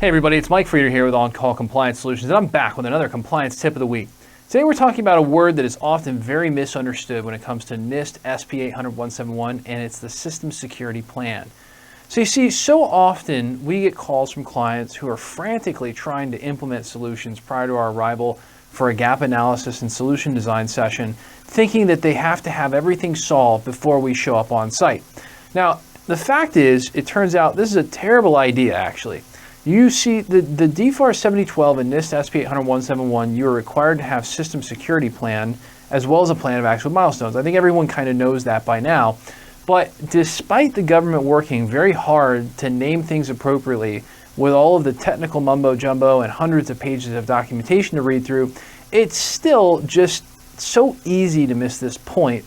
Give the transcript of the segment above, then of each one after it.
Hey everybody, it's Mike Frieder here with On-Call Compliance Solutions, and I'm back with another compliance tip of the week. Today we're talking about a word that is often very misunderstood when it comes to NIST SP 800-171, and it's the System Security Plan. So you see, so often we get calls from clients who are frantically trying to implement solutions prior to our arrival for a gap analysis and solution design session, thinking that they have to have everything solved before we show up on site. Now, the fact is, it turns out this is a terrible idea actually. You see, the DFARS 7012 and NIST SP 800-171, you are required to have system security plan as well as a plan of action with milestones. I think everyone kind of knows that by now. But despite the government working very hard to name things appropriately with all of the technical mumbo jumbo and hundreds of pages of documentation to read through, it's still just so easy to miss this point.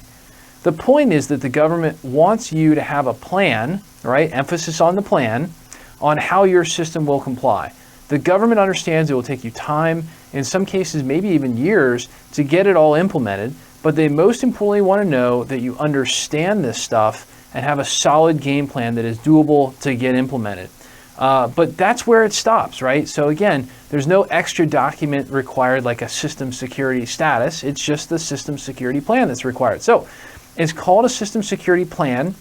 The point is that the government wants you to have a plan, right? Emphasis on the plan, on how your system will comply. The government understands it will take you time, in some cases maybe even years, to get it all implemented, but they most importantly want to know that you understand this stuff and have a solid game plan that is doable to get implemented. But that's where it stops, right? So again, there's no extra document required like a system security status. It's just the system security plan that's required. So it's called a system security plan,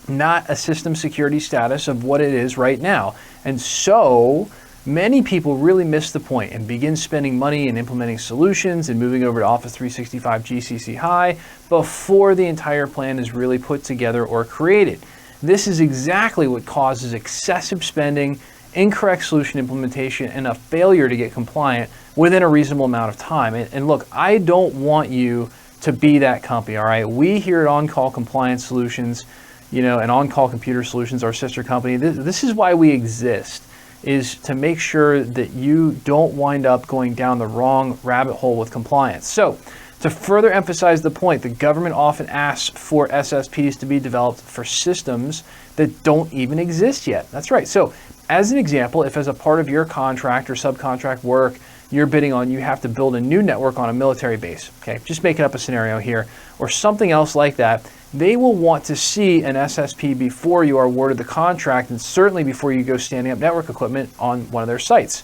not a system security status of what it is right now. And so many people really miss the point and begin spending money and implementing solutions and moving over to Office 365 GCC High before the entire plan is really put together or created. This is exactly what causes excessive spending, incorrect solution implementation, and a failure to get compliant within a reasonable amount of time. And look, I don't want you to be that company, all right? We here at On-Call Compliance Solutions, and On-Call Computer Solutions, our sister company, this is why we exist, is to make sure that you don't wind up going down the wrong rabbit hole with compliance. So, to further emphasize the point, the government often asks for SSPs to be developed for systems that don't even exist yet. That's right. So, as an example, if as a part of your contract or subcontract work, you're bidding on, you have to build a new network on a military base, okay, just making up a scenario here, or something else like that, they will want to see an SSP before you are awarded the contract, and certainly before you go standing up network equipment on one of their sites,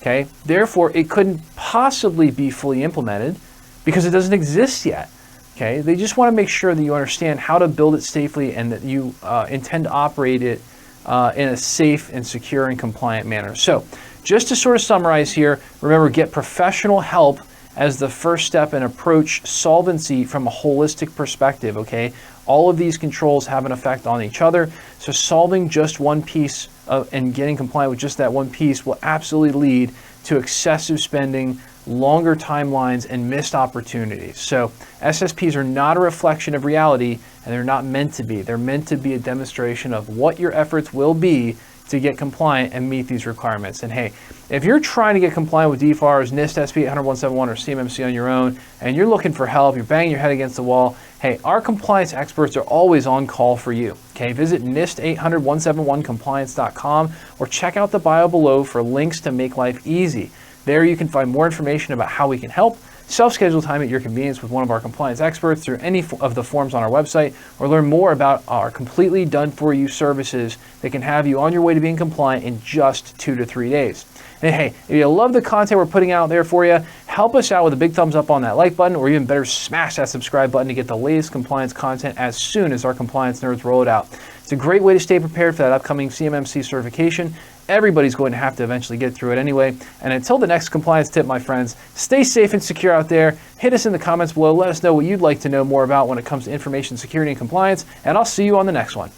okay? Therefore, it couldn't possibly be fully implemented because it doesn't exist yet, okay? They just want to make sure that you understand how to build it safely and that you intend to operate it in a safe and secure and compliant manner. So, just to sort of summarize here, remember, get professional help as the first step and approach solvency from a holistic perspective, okay? All of these controls have an effect on each other, so solving just one piece and getting compliant with just that one piece will absolutely lead to excessive spending, longer timelines, and missed opportunities. So SSPs are not a reflection of reality, and they're not meant to be. They're meant to be a demonstration of what your efforts will be to get compliant and meet these requirements. And hey, if you're trying to get compliant with DFARS, NIST SP 800-171, or CMMC on your own, and you're looking for help, you're banging your head against the wall, hey, our compliance experts are always on call for you. Okay, visit NIST800-171compliance.com or check out the bio below for links to make life easy. There you can find more information about how we can help, self-schedule time at your convenience with one of our compliance experts through any of the forms on our website, or learn more about our completely done-for-you services that can have you on your way to being compliant in just 2 to 3 days. And hey, if you love the content we're putting out there for you, help us out with a big thumbs up on that like button, or even better, smash that subscribe button to get the latest compliance content as soon as our compliance nerds roll it out. It's a great way to stay prepared for that upcoming CMMC certification. Everybody's going to have to eventually get through it anyway. And until the next compliance tip, my friends, stay safe and secure out there. Hit us in the comments below. Let us know what you'd like to know more about when it comes to information security and compliance. And I'll see you on the next one.